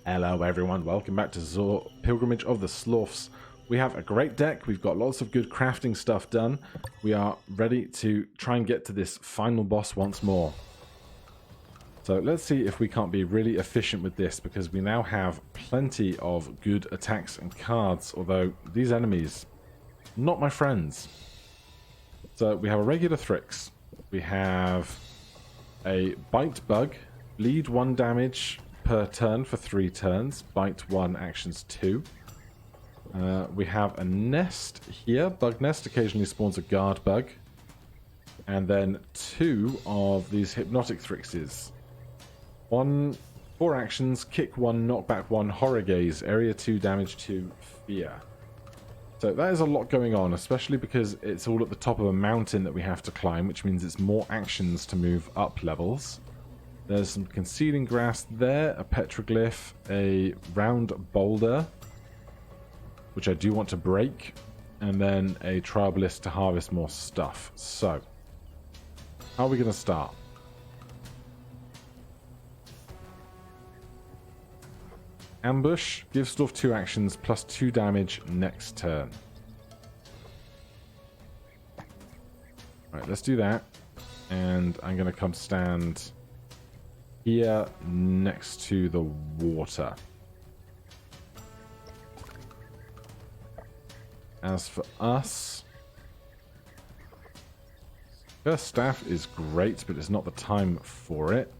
Hello everyone, welcome back to ZOR Pilgrimage of the Slorfs. We have a great deck, we've got lots of good crafting stuff done. We are ready to try and get to this final boss once more. So let's see if we can't be really efficient with this, because we now have plenty of good attacks and cards, although these enemies, not my friends. So we have a regular Thrix, we have a Bite Bug, bleed 1 damage per turn for 3 turns, bite 1, actions 2. We have a nest here, bug nest, occasionally spawns a guard bug. And then 2 of these hypnotic Thrixes. 4 actions, kick 1, knockback 1, horror gaze, area 2, damage 2, fear. So that is a lot going on, especially because it's all at the top of a mountain that we have to climb, which means it's more actions to move up levels. There's some concealing grass there, a petroglyph, a round boulder, which I do want to break, and then a tribalist to harvest more stuff. So, how are we going to start? Ambush, give Slorf 2 actions plus 2 damage next turn. Right, let's do that. And I'm going to come stand here next to the water. As for us, her staff is great, but it's not the time for it.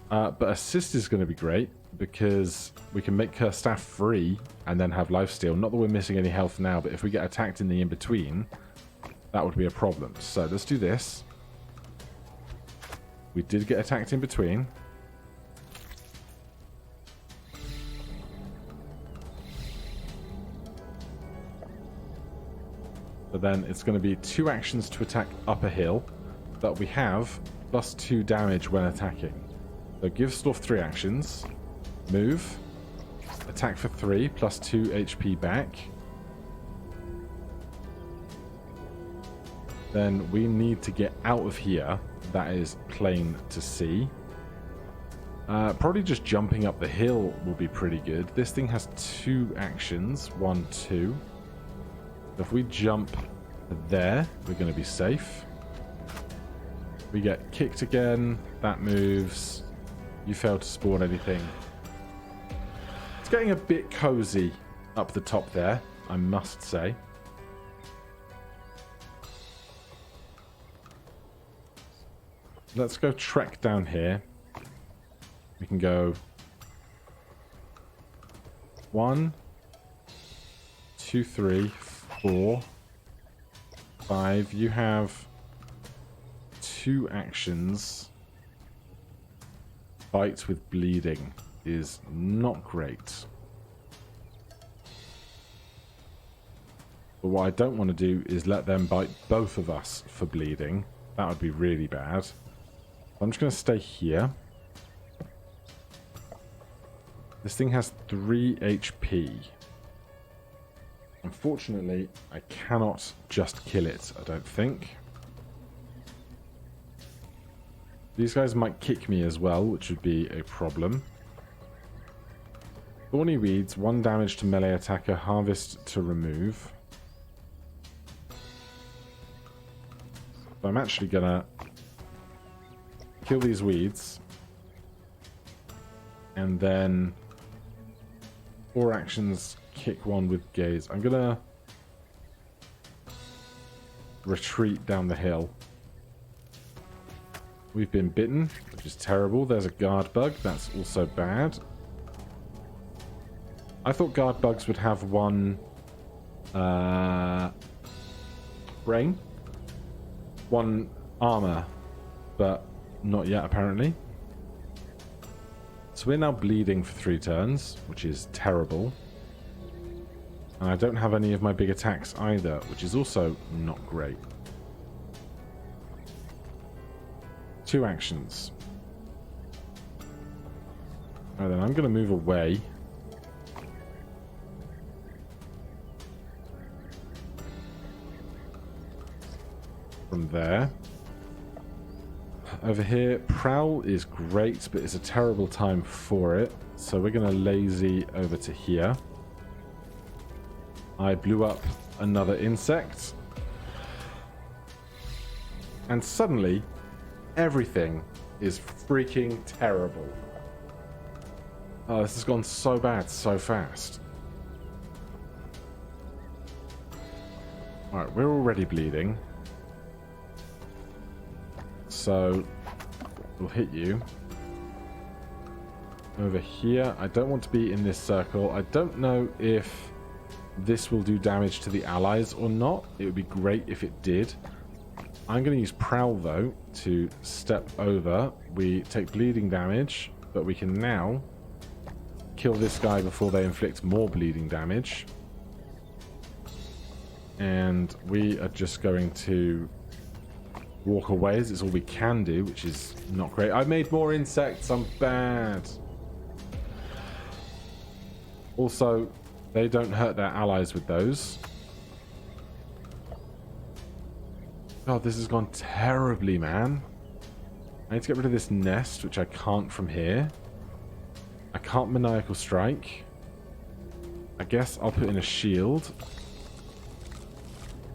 But assist is going to be great, because we can make her staff free and then have lifesteal. Not that we're missing any health now, but if we get attacked in the in-between, that would be a problem. So let's do this. We did get attacked in between. But then it's going to be 2 actions to attack up a hill that we have, plus 2 damage when attacking. So give Slorf 3 actions. Move. Attack for 3, plus 2 HP back. Then we need to get out of here. That is plain to see. Probably just jumping up the hill will be pretty good. This thing has 2 actions. 1, 2. If we jump there, we're going to be safe. We get kicked again. That moves. You fail to spawn anything. It's getting a bit cozy up the top there, I must say. Let's go trek down here. We can go 1, 2, 3, 4, 5. You have 2 actions. Bite with bleeding is not great. But what I don't want to do is let them bite both of us for bleeding. That would be really bad. I'm just going to stay here. This thing has 3 HP. Unfortunately, I cannot just kill it, I don't think. These guys might kick me as well, which would be a problem. Thorny Weeds, 1 damage to melee attacker, harvest to remove. So I'm actually gonna kill these weeds. And then 4 actions, kick 1 with gaze. I'm gonna retreat down the hill. We've been bitten, which is terrible. There's a guard bug. That's also bad. I thought guard bugs would have 1 brain, 1 armor, but not yet apparently. So we're now bleeding for 3 turns, which is terrible. And I don't have any of my big attacks either, which is also not great. 2 actions. Alright then, I'm going to move away. From there. Over here, Prowl is great, but it's a terrible time for it. So we're going to lazy over to here. I blew up another insect. And suddenly, everything is freaking terrible. Oh, this has gone so bad so fast. Alright, we're already bleeding. So, we'll hit you. Over here, I don't want to be in this circle. I don't know if this will do damage to the allies or not. It would be great if it did. I'm going to use Prowl, though, to step over. We take bleeding damage, but we can now kill this guy before they inflict more bleeding damage. And we are just going to walk away, as it's all we can do, which is not great. I made more insects. I'm bad. Also, they don't hurt their allies with those. God, this has gone terribly, man. I need to get rid of this nest, which I can't from here. I can't Maniacal Strike. I guess I'll put in a shield.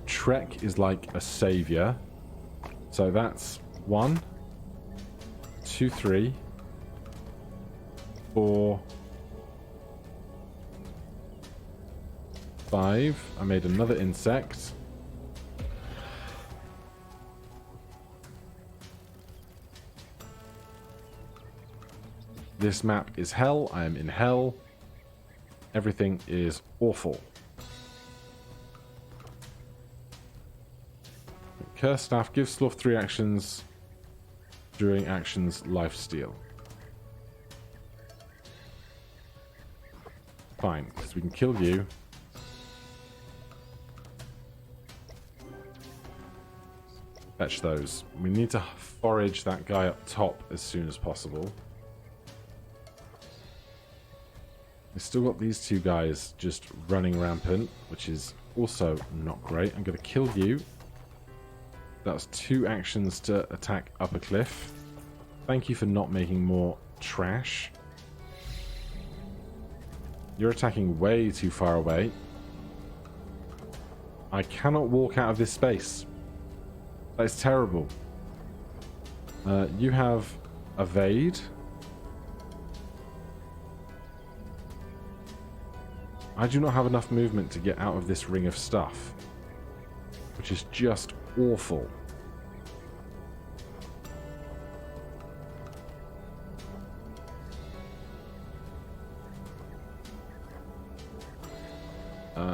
Trek is like a savior. So that's 1, 2, 3, 4, 5. I made another insect. This map is hell. I am in hell. Everything is awful. Curse Staff gives Slorf 3 actions during actions lifesteal. Fine, because we can kill you. Fetch those. We need to forage that guy up top as soon as possible. We've still got these two guys just running rampant, which is also not great. I'm going to kill you. That's 2 actions to attack up a cliff. Thank you for not making more trash. You're attacking way too far away. I cannot walk out of this space. That is terrible. You have evade. I do not have enough movement to get out of this ring of stuff, which is just awful.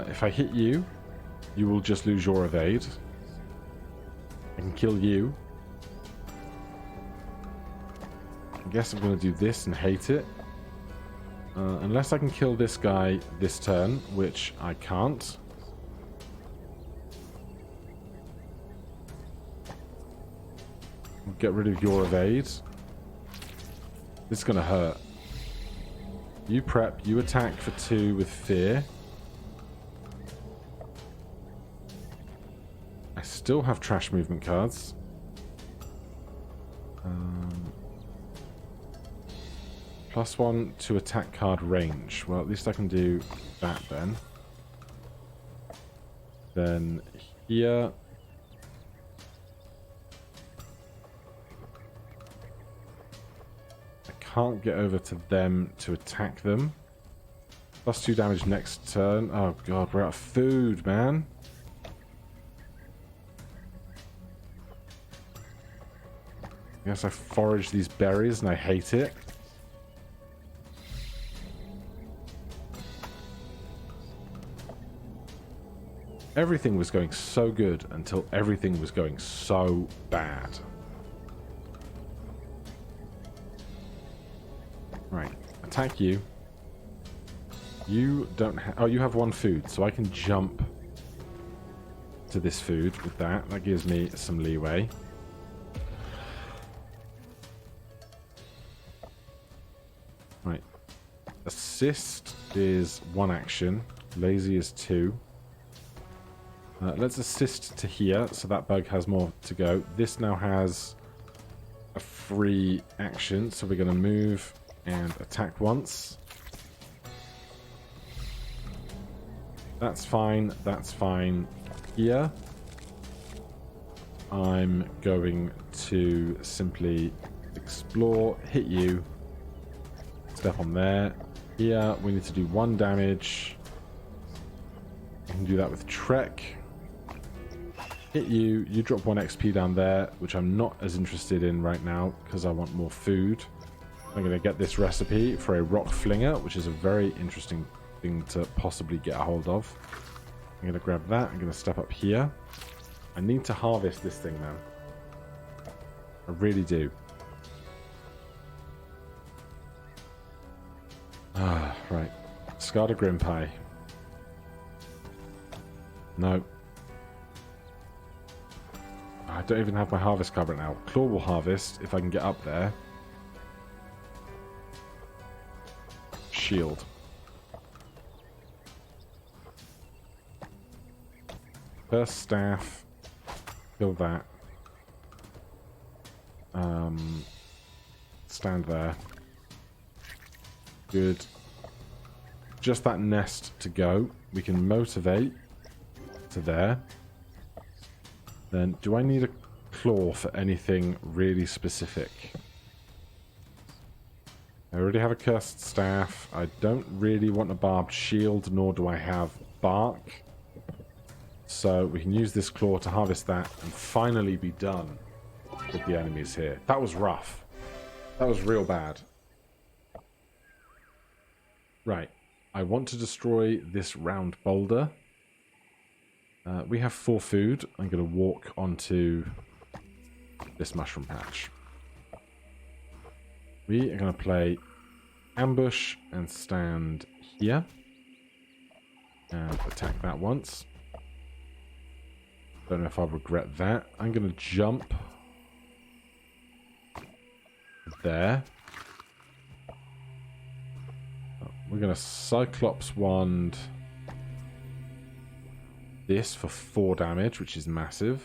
If I hit you, you will just lose your evade. I can kill you. I guess I'm going to do this and hate it. Unless I can kill this guy this turn, which I can't. Get rid of your evade. This is going to hurt. You prep, you attack for 2 with fear. I still have trash movement cards. +1 to attack card range. Well, at least I can do that then. Then here. I can't get over to them to attack them. +2 damage next turn. Oh god, we're out of food, man. I guess I forage these berries and I hate it. Everything was going so good until everything was going so bad. Right, attack you. You don't have... Oh, you have 1 food, so I can jump to this food with that. That gives me some leeway. Right. Assist is 1 action. Lazy is 2. Let's assist to here, so that bug has more to go. This now has a free action, so we're going to move and attack once. That's fine, that's fine. Here, I'm going to simply explore, hit you, step on there. Here, we need to do 1 damage. I can do that with Trek. Hit you, you drop 1 XP down there, which I'm not as interested in right now because I want more food. I'm going to get this recipe for a rock flinger, which is a very interesting thing to possibly get a hold of. I'm going to grab that. I'm going to step up here. I need to harvest this thing, man. I really do. Ah, right. Scarred Grimpai. No. I don't even have my harvest card right now. Claw will harvest if I can get up there. Shield. First staff. Kill that. Stand there. Good. Just that nest to go. We can motivate to there. Then, do I need a claw for anything really specific? I already have a cursed staff. I don't really want a barbed shield, nor do I have bark. So we can use this claw to harvest that and finally be done with the enemies here. That was rough. That was real bad. Right. I want to destroy this round boulder. We have 4 food. I'm going to walk onto this mushroom patch. We are going to play ambush and stand here. And attack that once. Don't know if I'll regret that. I'm going to jump there. We're going to Cyclops Wand this for 4 damage, which is massive.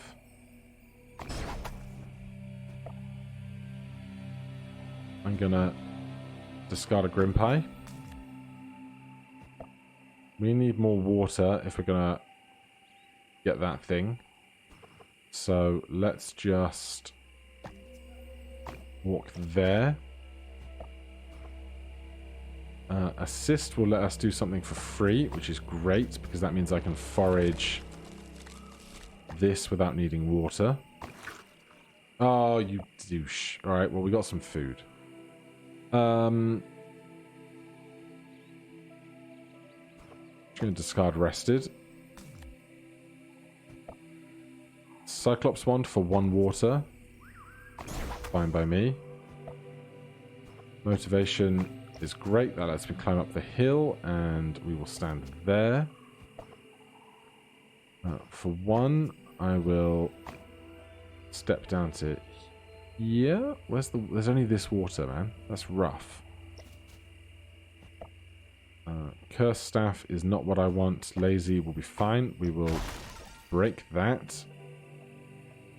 I'm going to discard a Grimpai. We need more water if we're going to get that thing. So let's just walk there. Assist will let us do something for free, which is great, because that means I can forage this without needing water. Oh, you douche. Alright, well, we got some food. Just going to discard rested. Cyclops Wand for 1 water. Fine by me. Motivation is great. That lets me climb up the hill, and we will stand there. For 1, I will step down to here. There's only this water, man. That's rough. Curse Staff is not what I want. Lazy will be fine. We will break that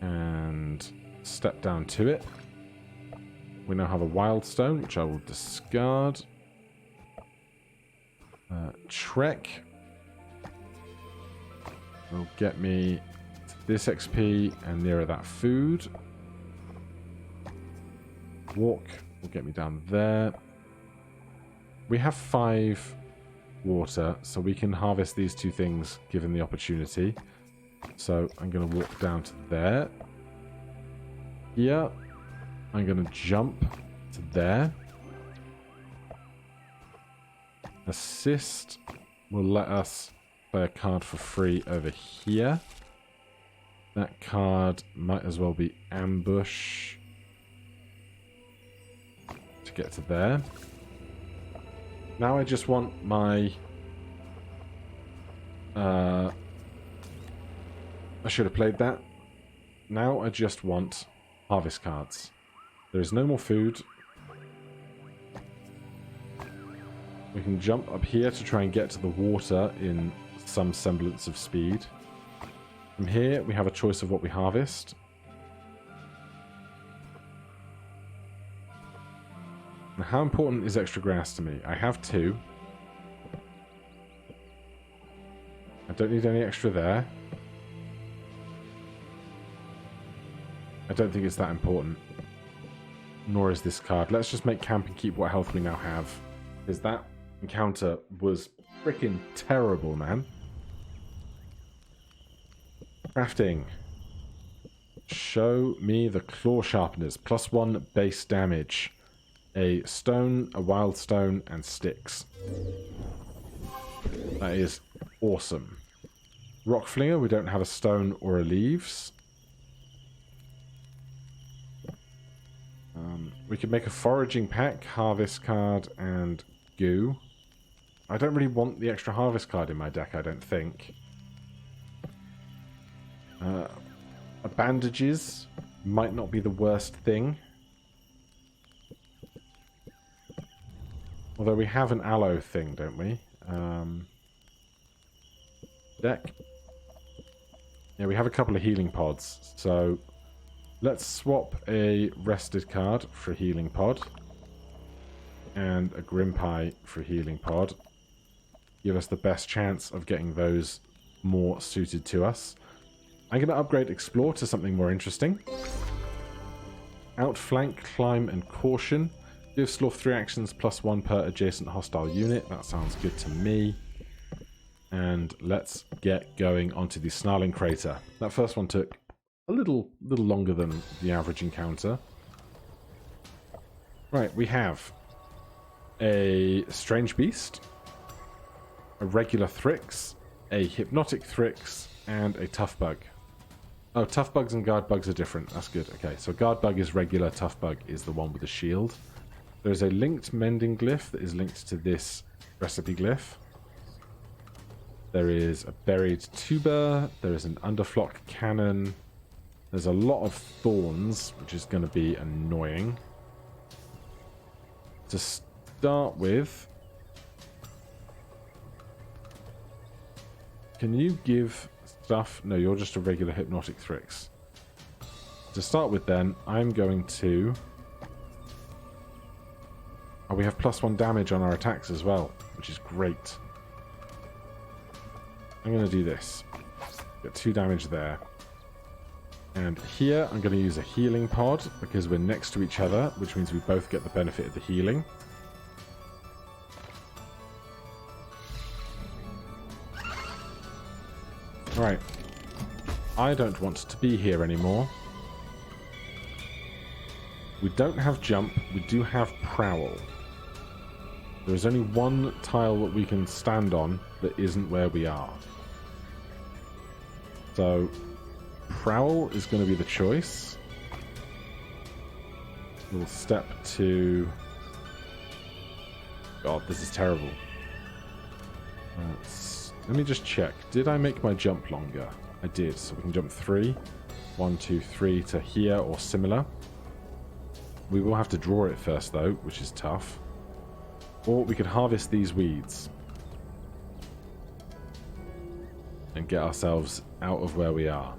and step down to it. We now have a Wild Stone, which I will discard. Trek will get me to this XP and nearer that food. Walk will get me down there. We have 5 water, so we can harvest these 2 things given the opportunity. So I'm going to walk down to there. Here. I'm going to jump to there. Assist will let us play a card for free over here. That card might as well be ambush to get to there. Now I just want my... I should have played that. Now I just want harvest cards. There is no more food. We can jump up here to try and get to the water in some semblance of speed. From here, we have a choice of what we harvest. How important is extra grass to me? I have 2. I don't need any extra there. I don't think it's that important. Nor is this card. Let's just make camp and keep what health we now have. Because that encounter was freaking terrible, man. Crafting. Show me the claw sharpeners. +1 base damage. A stone, a wild stone, and sticks. That is awesome. Rock flinger, we don't have a stone or a leaves. We could make a foraging pack, harvest card, and goo. I don't really want the extra harvest card in my deck, I don't think. Bandages might not be the worst thing. Although we have an aloe thing, don't we? Deck. Yeah, we have a couple of healing pods. So let's swap a rested card for a healing pod. And a Grimpie for a healing pod. Give us the best chance of getting those more suited to us. I'm going to upgrade Explore to something more interesting. Outflank, Climb, and Caution. Give Slorf 3 actions +1 per adjacent hostile unit. That sounds good to me. And let's get going onto the Snarling Crater. That first one took a little longer than the average encounter. Right, we have a Strange Beast, a regular Thrix, a Hypnotic Thrix, and a Tough Bug. Oh, Tough Bugs and Guard Bugs are different. That's good. Okay, so Guard Bug is regular, Tough Bug is the one with the shield. There's a linked Mending Glyph that is linked to this Recipe Glyph. There is a Buried Tuber. There is an Underflock Cannon. There's a lot of Thorns, which is going to be annoying. To start with, can you give stuff? No, you're just a regular Hypnotic Thrix. To start with then, I'm going to... Oh, we have +1 damage on our attacks as well, which is great. I'm going to do this. Get 2 damage there. And here, I'm going to use a healing pod, because we're next to each other, which means we both get the benefit of the healing. Alright. I don't want to be here anymore. We don't have jump, we do have prowl. There is only one tile that we can stand on that isn't where we are. So, prowl is going to be the choice. We'll step to... God, this is terrible. Let me just check. Did I make my jump longer? I did, so we can jump 3. 1, 2, 3 to here or similar. We will have to draw it first though, which is tough. Or we could harvest these weeds. And get ourselves out of where we are.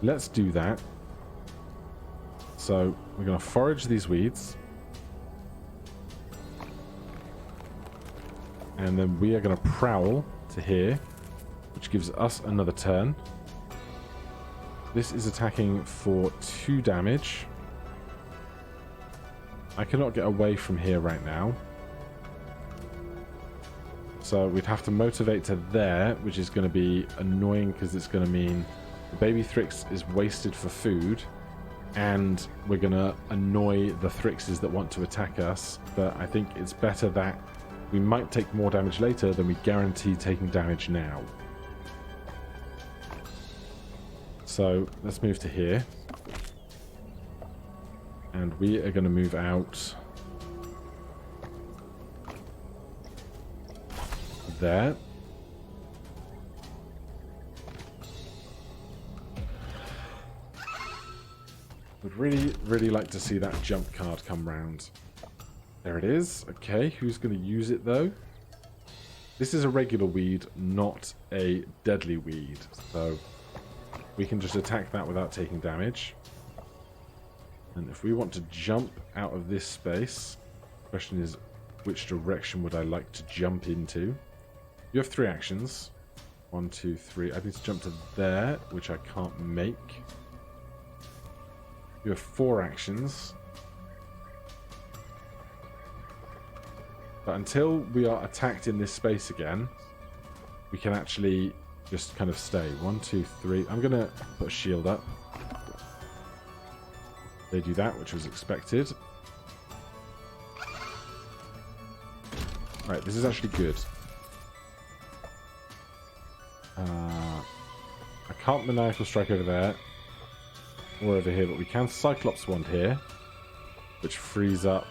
Let's do that. So, we're going to forage these weeds. And then we are going to prowl to here, which gives us another turn. This is attacking for 2 damage. I cannot get away from here right now. So we'd have to motivate to there, which is going to be annoying because it's going to mean the baby Thrix is wasted for food, and we're going to annoy the Thrixes that want to attack us. But I think it's better that we might take more damage later than we guarantee taking damage now. So let's move to here. And we are going to move out there. Would really like to see that jump card come round. There it is. Okay, who's going to use it though? This is a regular weed, not a deadly weed. So we can just attack that without taking damage. And if we want to jump out of this space, the question is, which direction would I like to jump into? You have 3 actions. 1, 2, 3. I need to jump to there, which I can't make. You have 4 actions. But until we are attacked in this space again, we can actually just kind of stay. 1, 2, 3. I'm going to put a shield up. They do that, which was expected. Right, this is actually good. I can't Maniacal Strike over there. Or over here, but we can Cyclops Wand here. Which frees up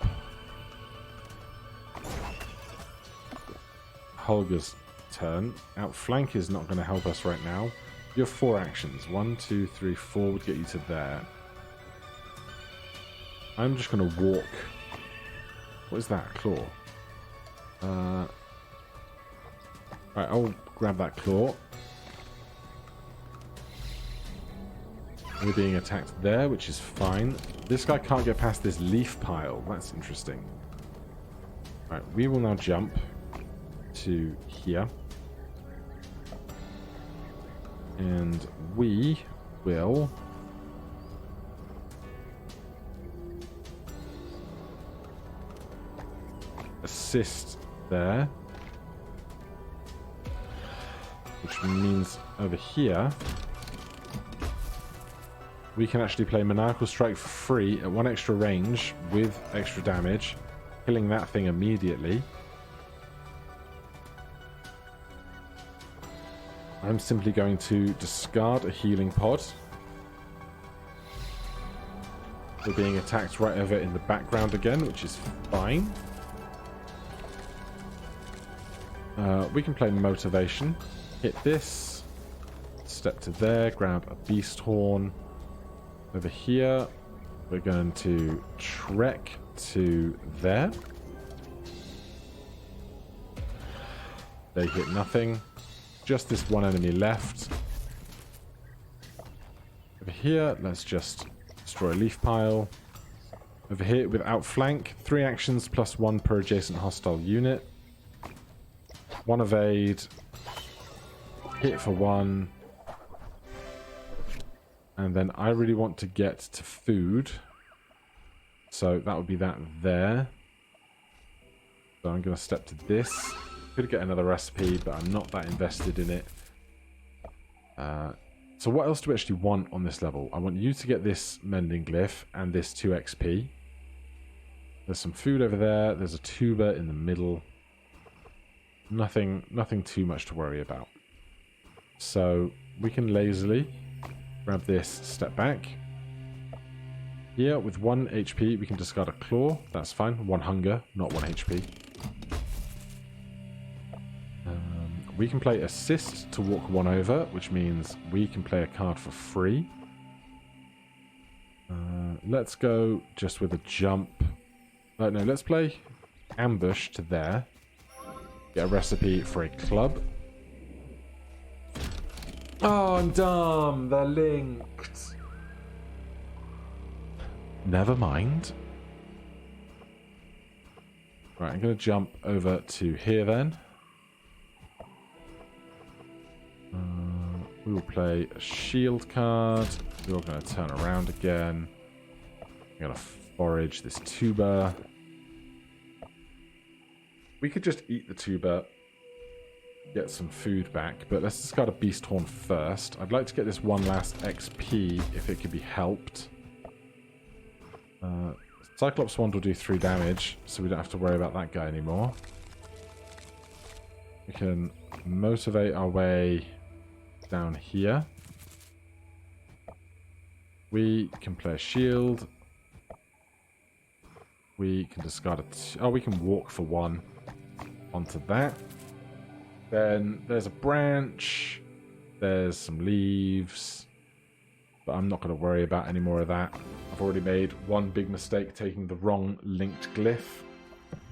Hulga's turn. Outflank is not going to help us right now. You have 4 actions. 1, 2, 3, 4 would get you to there. I'm just going to walk. What is that? Claw. Right, I'll grab that claw. We're being attacked there, which is fine. This guy can't get past this leaf pile. That's interesting. Right, we will now jump to here. And we will assist there. Which means over here we can actually play Maniacal Strike for free at 1 extra range with extra damage, killing that thing immediately. I'm simply going to discard a healing pod. We're being attacked right over in the background again, which is fine. We can play Motivation. Hit this. Step to there. Grab a Beast Horn. Over here, we're going to trek to there. They hit nothing. Just this one enemy left. Over here, let's just destroy a leaf pile. Over here, with Outflank, 3 actions plus 1 per adjacent hostile unit. 1 evade. Hit for 1. And then I really want to get to food. So that would be that there. So I'm going to step to this. Could get another recipe, but I'm not that invested in it. So what else do we actually want on this level? I want you to get this Mending Glyph and this 2 XP. There's some food over there. There's a tuber in the middle. Nothing too much to worry about. So we can lazily grab this, step back. Here, with 1 HP, we can discard a claw. That's fine. 1 hunger, not 1 HP. We can play assist to walk 1 over, which means we can play a card for free. Let's go just with a jump. No, let's play ambush to there. Get a recipe for a club. Oh, I'm dumb. They're linked. Never mind. Right, I'm going to jump over to here then. We will play a shield card. You're going to turn around again. I'm going to forage this tuber. We could just eat the tuber, get some food back, but let's discard a Beast Horn first. I'd like to get this 1 last XP if it could be helped. Cyclops Wand will do 3 damage, so we don't have to worry about that guy anymore. We can motivate our way down here. We can play a shield. We can discard a... we can walk for 1 onto that. Then there's a branch. There's some leaves. But I'm not going to worry about any more of that. I've already made 1 big mistake taking the wrong linked glyph,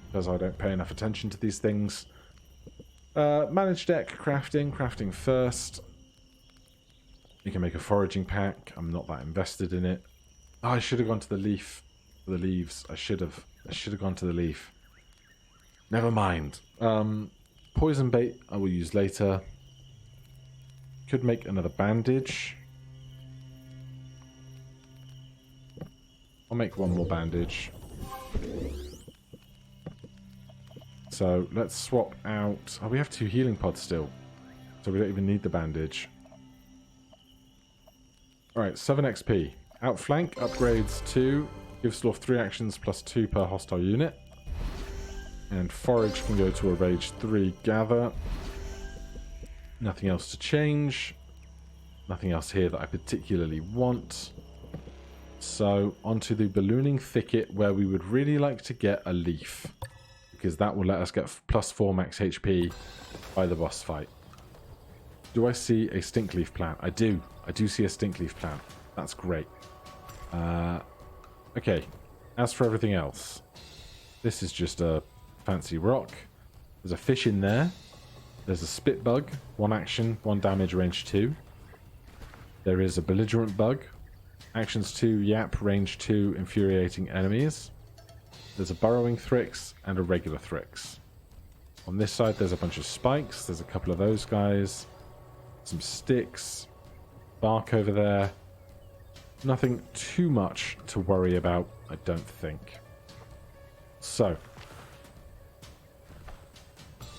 because I don't pay enough attention to these things. Manage deck, crafting first. You can make a foraging pack. I'm not that invested in it. Oh, I should have gone to the leaf. The leaves. I should have gone to the leaf. Never mind. Poison bait I will use later. Could make another bandage. I'll make one more bandage. So let's swap out... Oh, we have 2 healing pods still. So we don't even need the bandage. Alright, 7 XP. Outflank upgrades 2. Gives Slorf 3 actions plus 2 per hostile unit. And Forage can go to a Rage 3 Gather. Nothing else to change. Nothing else here that I particularly want. So, onto the Ballooning Thicket, where we would really like to get a leaf. Because that will let us get plus 4 max HP by the boss fight. Do I see a Stinkleaf plant? I do. I do see a Stinkleaf plant. That's great. Okay. As for everything else, this is just a fancy rock. There's a fish in there. There's a spit bug. 1 action, 1 damage, range 2. There is a belligerent bug. Actions 2, yap, range 2, infuriating enemies. There's a burrowing Thrix and a regular Thrix. On this side there's a bunch of spikes. There's a couple of those guys. Some sticks. Bark over there. Nothing too much to worry about, I don't think. So,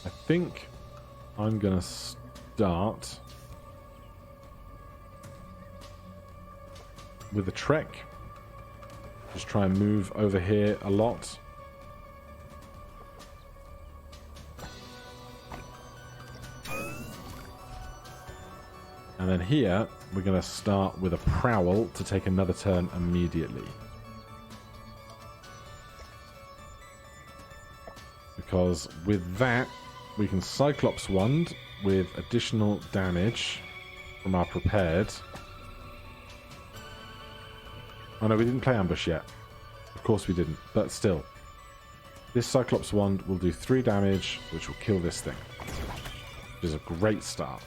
I think I'm going to start with a trek. Just try and move over here a lot. And then here, we're going to start with a prowl to take another turn immediately. Because with that, we can Cyclops Wand with additional damage from our prepared. Oh no, we didn't play Ambush yet. Of course we didn't, but still. This Cyclops Wand will do 3 damage, which will kill this thing. Which is a great start.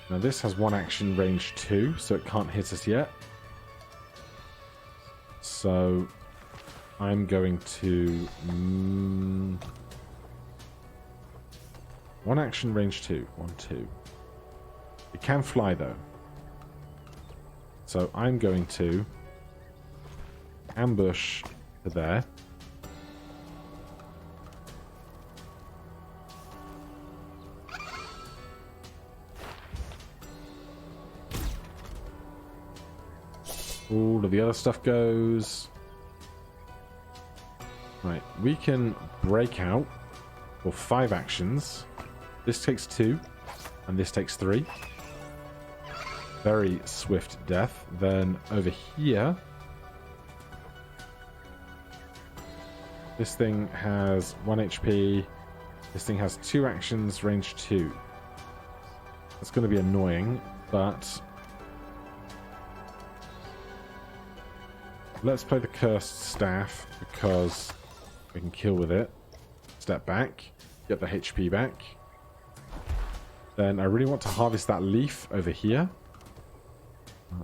Now this has 1 action, range 2, so it can't hit us yet. So I'm going to... 1 action, range 2. 1, 2. It can fly though. So I'm going to ambush to there. All of the other stuff goes. Right, we can break out for 5 actions. This takes 2, and this takes 3. Very swift death. Then over here, this thing has 1 HP. This thing has 2 actions, range 2. That's going to be annoying, but let's play the Cursed Staff because we can kill with it. Step back, get the HP back. Then I really want to harvest that leaf over here.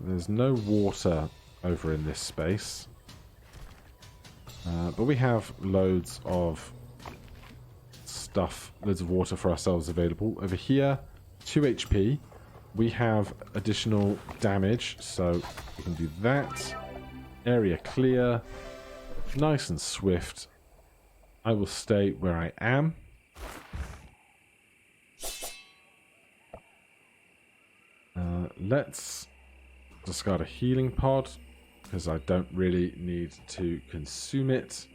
There's no water over in this space. But we have loads of stuff, loads of water for ourselves available. Over here, 2 HP. We have additional damage, so we can do that. Area clear. Nice and swift. I will stay where I am. Let's discard a healing pod, because I don't really need to consume it.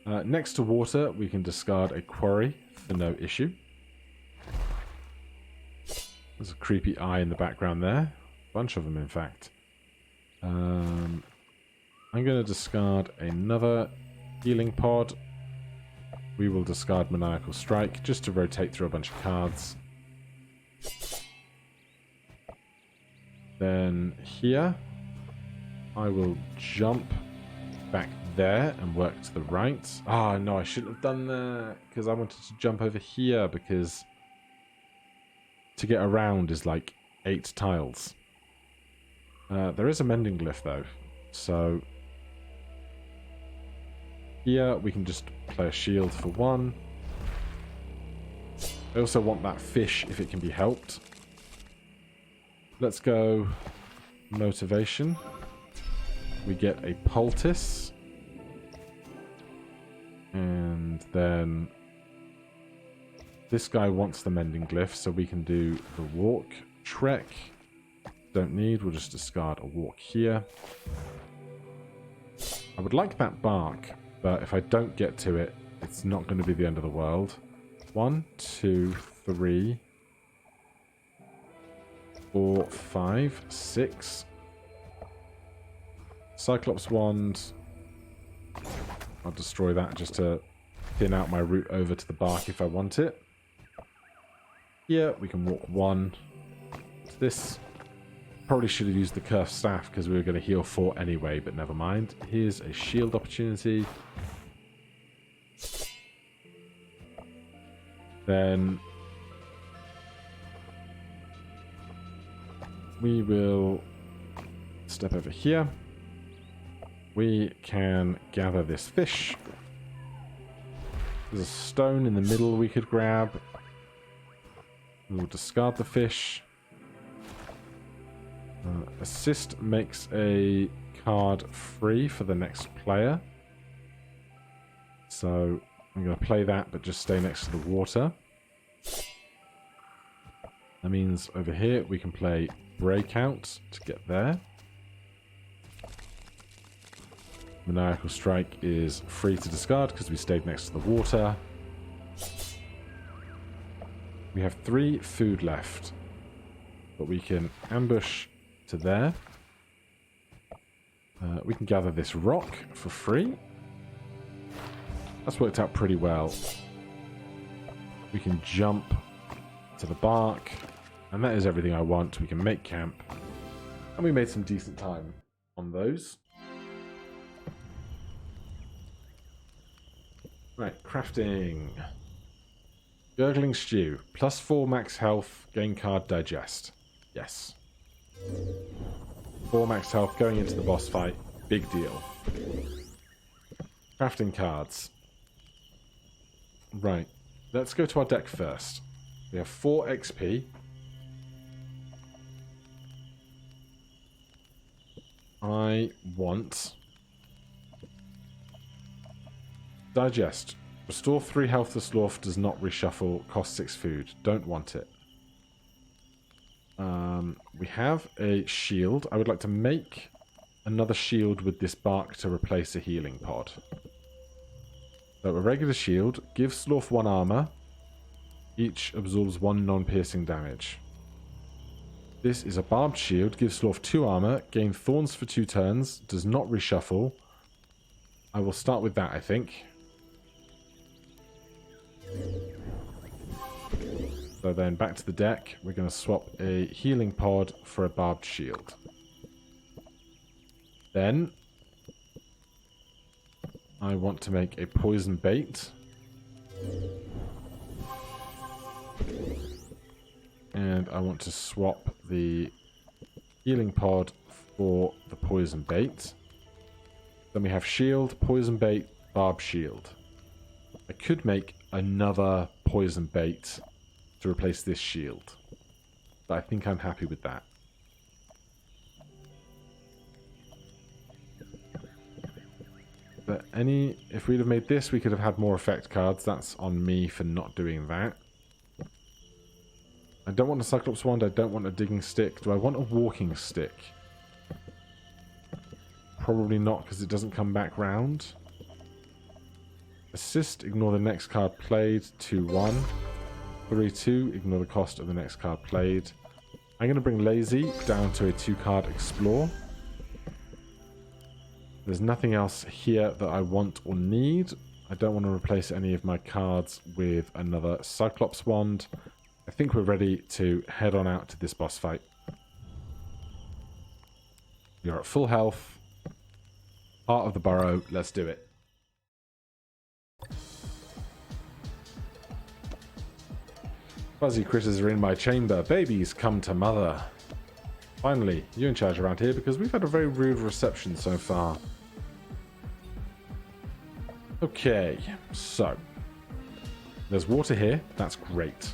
Next to water, we can discard a quarry for no issue. There's a creepy eye in the background there. A bunch of them, in fact. I'm going to discard another healing pod. We will discard Maniacal Strike just to rotate through a bunch of cards. Then here, I will jump back there and work to the right. Ah, no, I shouldn't have done that because I wanted to jump over here because to get around is like 8 tiles. There is a mending glyph though, so here we can just play a shield for 1. I also want that fish if it can be helped. Let's go motivation. We get a poultice. And then this guy wants the mending glyph, so we can do the walk. Trek. Don't need, we'll just discard a walk here. I would like that bark, but if I don't get to it, it's not going to be the end of the world. 1, 2, 3, 4, 5, 6. Cyclops wand. I'll destroy that just to thin out my route over to the bark if I want it. Here we can walk 1. This probably should have used the cursed staff because we were going to heal 4 anyway, but never mind. Here's a shield opportunity. Then we will step over here. We can gather this fish. There's a stone in the middle we could grab. We'll discard the fish. Assist makes a card free for the next player. So I'm going to play that, but just stay next to the water. That means over here we can play Breakout to get there. Maniacal Strike is free to discard because we stayed next to the water. We have 3 food left, but we can ambush to there. We can gather this rock for free. That's worked out pretty well. We can jump to the bark, and that is everything I want. We can make camp, and we made some decent time on those. Right, crafting. Gurgling Stew. +4 max health, gain card digest. Yes. 4 max health going into the boss fight. Big deal. Crafting cards. Right. Let's go to our deck first. We have 4 XP. I want... Digest. Restore 3 health to Slorf, does not reshuffle, cost 6 food. Don't want it. We have a shield. I would like to make another shield with this bark to replace a healing pod. So a regular shield gives Slorf 1 armor. Each absorbs 1 non-piercing damage. This is a barbed shield, gives Slorf 2 armor, gain thorns for 2 turns, does not reshuffle. I will start with that, I think. So then back to the deck, we're going to swap a healing pod for a barbed shield. Then I want to make a poison bait. And I want to swap the healing pod for the poison bait. Then we have shield, poison bait, barb shield. I could make another poison bait to replace this shield, but I think I'm happy with that. But if we'd have made this, we could have had more effect cards. That's on me for not doing that. I don't want a Cyclops wand. I don't want a digging stick. Do I want a walking stick? Probably not, because it doesn't come back round. Assist, ignore the next card played. 2-1. 3-2, ignore the cost of the next card played. I'm going to bring Lazy down to a 2-card Explore. There's nothing else here that I want or need. I don't want to replace any of my cards with another Cyclops wand. I think we're ready to head on out to this boss fight. You're at full health. Heart of the burrow. Let's do it. Fuzzy critters are in my chamber. Babies come to mother. Finally, you're in charge around here because we've had a very rude reception so far. Okay, so there's water here. That's great.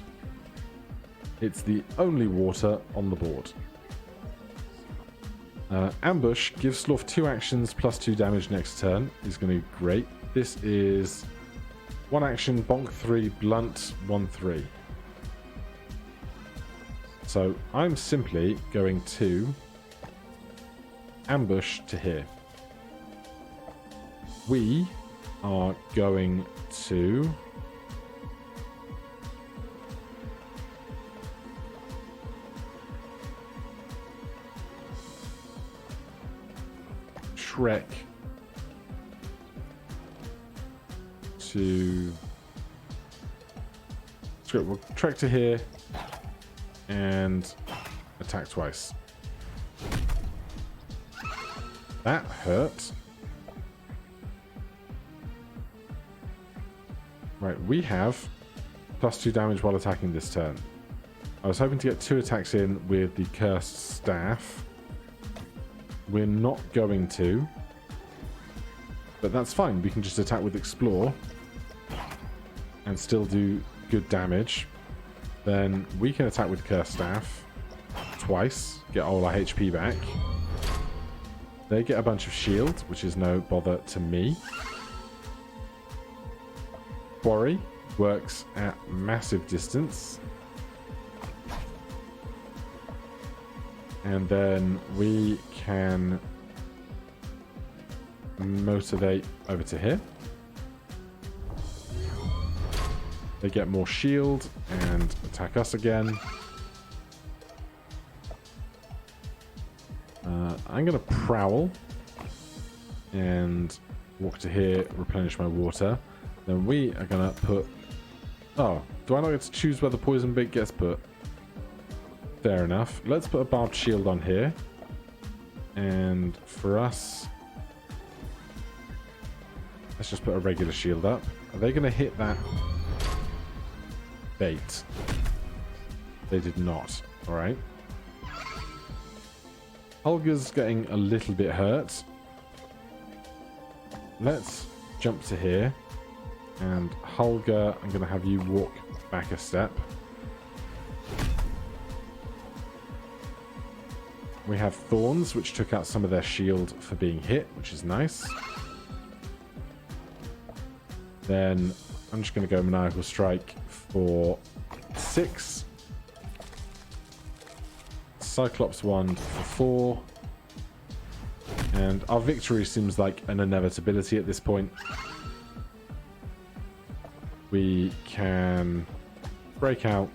It's the only water on the board. Ambush gives Slorf 2 actions plus 2 damage next turn. Is going to be great. This is 1 action, bonk 3, blunt 1/3. So I'm simply going to ambush to here. We are going to trek to... We'll trek to here and attack twice. That hurt. Right, we have plus 2 damage while attacking this turn. I was hoping to get 2 attacks in with the Cursed Staff. We're not going to. But that's fine. We can just attack with Explore and still do good damage. Then we can attack with Cursed Staff twice, get all our HP back. They get a bunch of shield, which is no bother to me. Quarry works at massive distance. And then we can motivate over to here. They get more shield and attack us again. I'm going to prowl and walk to here, replenish my water. Then we are going to put... Oh, do I not get to choose where the poison bait gets put? Fair enough. Let's put a barbed shield on here. And for us... Let's just put a regular shield up. Are they going to hit that bait? They did not. Alright. Hulga's getting a little bit hurt. Let's jump to here. And Hulga, I'm going to have you walk back a step. We have Thorns, which took out some of their shield for being hit, which is nice. Then I'm just going to go Maniacal Strike for 6. Cyclops Wand for 4. And our victory seems like an inevitability at this point. We can break out.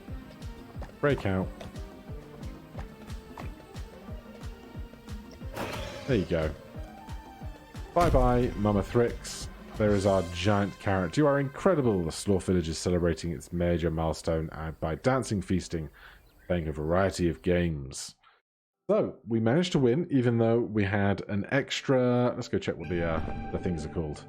Break out. There you go. Bye-bye, Mama Thrix. There is our giant carrot. You are incredible. The Slorf village is celebrating its major milestone by dancing, feasting, playing a variety of games. So, we managed to win, even though we had an extra... Let's go check what the things are called.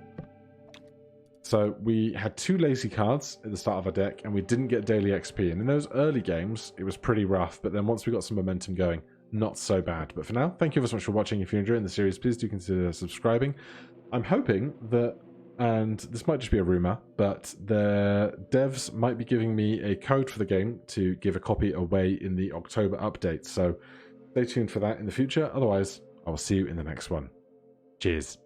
So, we had 2 lazy cards at the start of our deck, and we didn't get daily XP. And in those early games, it was pretty rough. But then once we got some momentum going, not so bad. But for now, thank you so much for watching. If you're enjoying the series, please do consider subscribing. I'm hoping that... And this might just be a rumor, but the devs might be giving me a code for the game to give a copy away in the October update. So stay tuned for that in the future. Otherwise, I will see you in the next one. Cheers.